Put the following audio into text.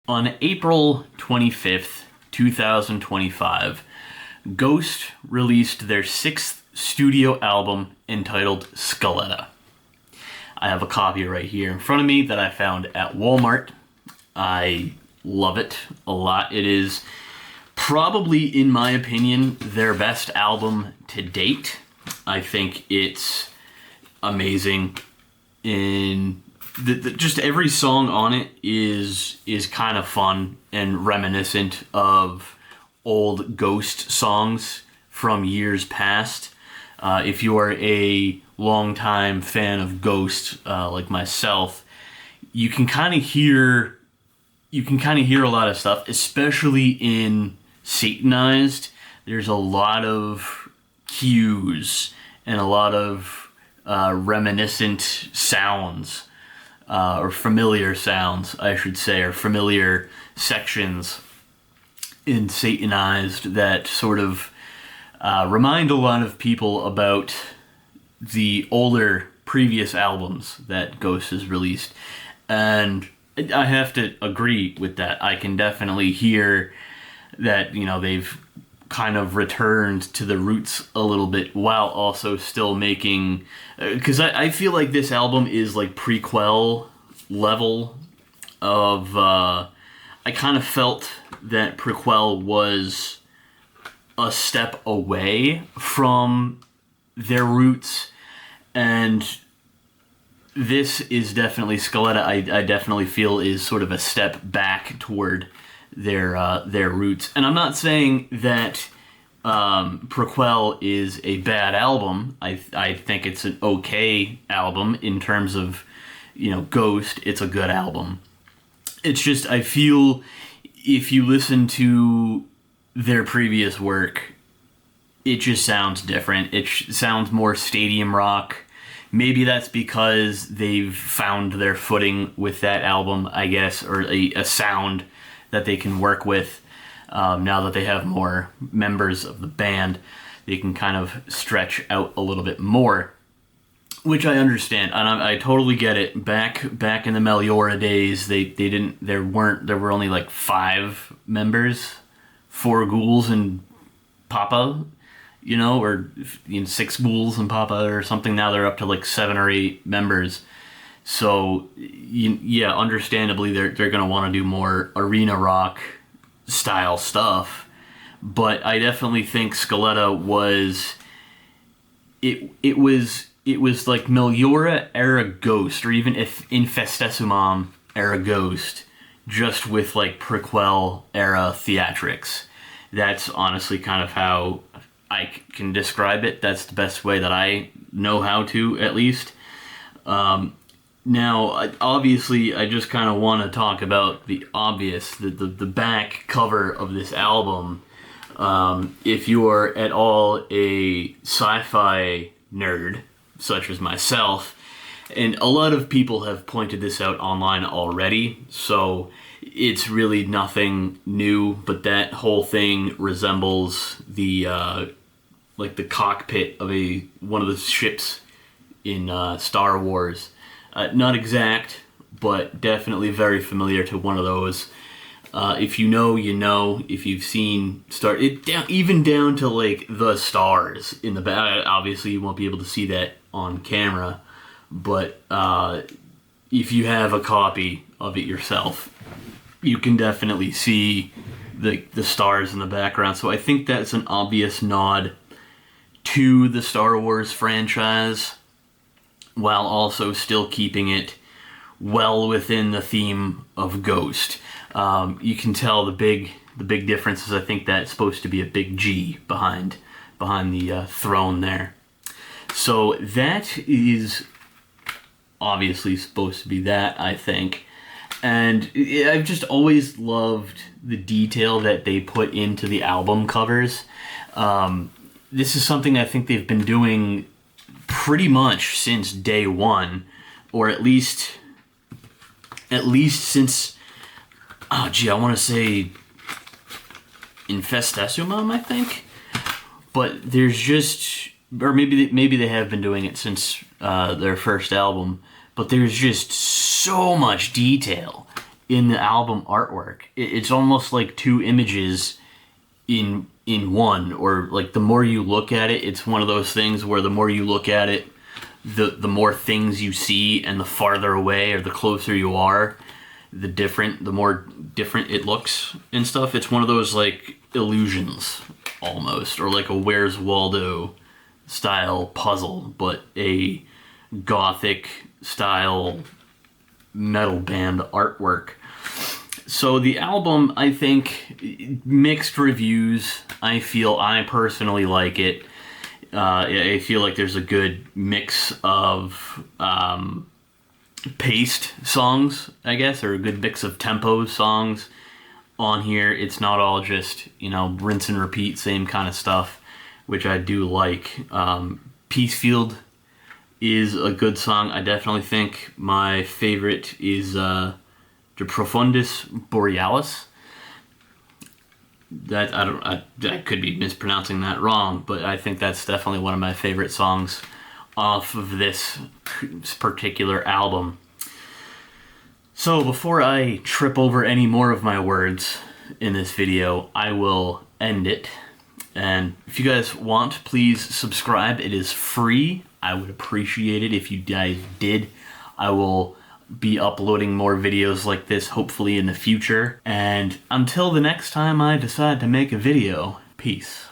On April 25th, 2025, Ghost released their sixth studio album entitled Skeleta. I have a copy right here in front of me that I found at Walmart. I love it a lot. It is probably, in my opinion, their best album to date. I think it's amazing in just every song on it is kind of fun and reminiscent of old Ghost songs from years past. If you are a longtime fan of Ghost, like myself, you can kind of hear a lot of stuff, especially in Satanized. There's a lot of cues and a lot of reminiscent sounds. Or familiar sounds, I should say, or familiar sections in Satanized that sort of remind a lot of people about the older previous albums that Ghost has released. And I have to agree with that. I can definitely hear that, they've kind of returned to the roots a little bit while also still making, because I feel like this album is like prequel level of I kind of felt that prequel was a step away from their roots, and this is definitely Skeleta. I definitely feel is sort of a step back toward their roots. And I'm not saying that Prequel is a bad album. I think it's an okay album in terms of, Ghost. It's a good album. It's just, I feel if you listen to their previous work, it just sounds different. It sounds more stadium rock. Maybe that's because they've found their footing with that album, I guess, or a sound that they can work with. Now that they have more members of the band, they can kind of stretch out a little bit more, which I understand, and I totally get it. Back in the Meliora days, there were only like 5 members, 4 ghouls and Papa, or 6 ghouls and Papa or something. Now they're up to like 7 or 8 members. So yeah, understandably they're gonna want to do more arena rock style stuff, but I definitely think Skeleta was it was like Meliora era Ghost, or even if Infestesumam era Ghost, just with like Prequel era theatrics. That's honestly kind of how I can describe it. That's the best way that I know how to, at least. Now, obviously, I just kind of want to talk about the obvious, the back cover of this album. If you are at all a sci-fi nerd, such as myself, and a lot of people have pointed this out online already, so it's really nothing new, but that whole thing resembles the like the cockpit of one of the ships in Star Wars. Not exact, but definitely very familiar to one of those. If you know, you know. If you've seen even down to like the stars in the back. Obviously, you won't be able to see that on camera, but if you have a copy of it yourself, you can definitely see the stars in the background. So I think that's an obvious nod to the Star Wars franchise, while also still keeping it well within the theme of Ghost. You can tell the big difference is, I think that's supposed to be a big G behind the throne there. So that is obviously supposed to be that, I think. And I've just always loved the detail that they put into the album covers. This is something I think they've been doing pretty much since day one, or at least since, I want to say Infestesumam, I think. But there's just, or maybe they have been doing it since their first album, but there's just so much detail in the album artwork. It's almost like two images in one, or like the more you look at it, it's one of those things where the more you look at it, the more things you see, and the farther away or the closer you are, the more different it looks and stuff. It's one of those like illusions almost, or like a Where's Waldo style puzzle, but a gothic style metal band artwork. So the album, I think, mixed reviews. I personally like it. I feel like there's a good mix of paced songs, I guess, or a good mix of tempo songs on here. It's not all just, rinse and repeat, same kind of stuff, which I do like. Peacefield is a good song. I definitely think my favorite is De Profundis Borealis. That I could be mispronouncing that wrong, but I think that's definitely one of my favorite songs off of this particular album. So before I trip over any more of my words in this video, I will end it. And if you guys want, please subscribe. It is free. I would appreciate it if you guys did. I will be uploading more videos like this hopefully in the future. And until the next time I decide to make a video, peace.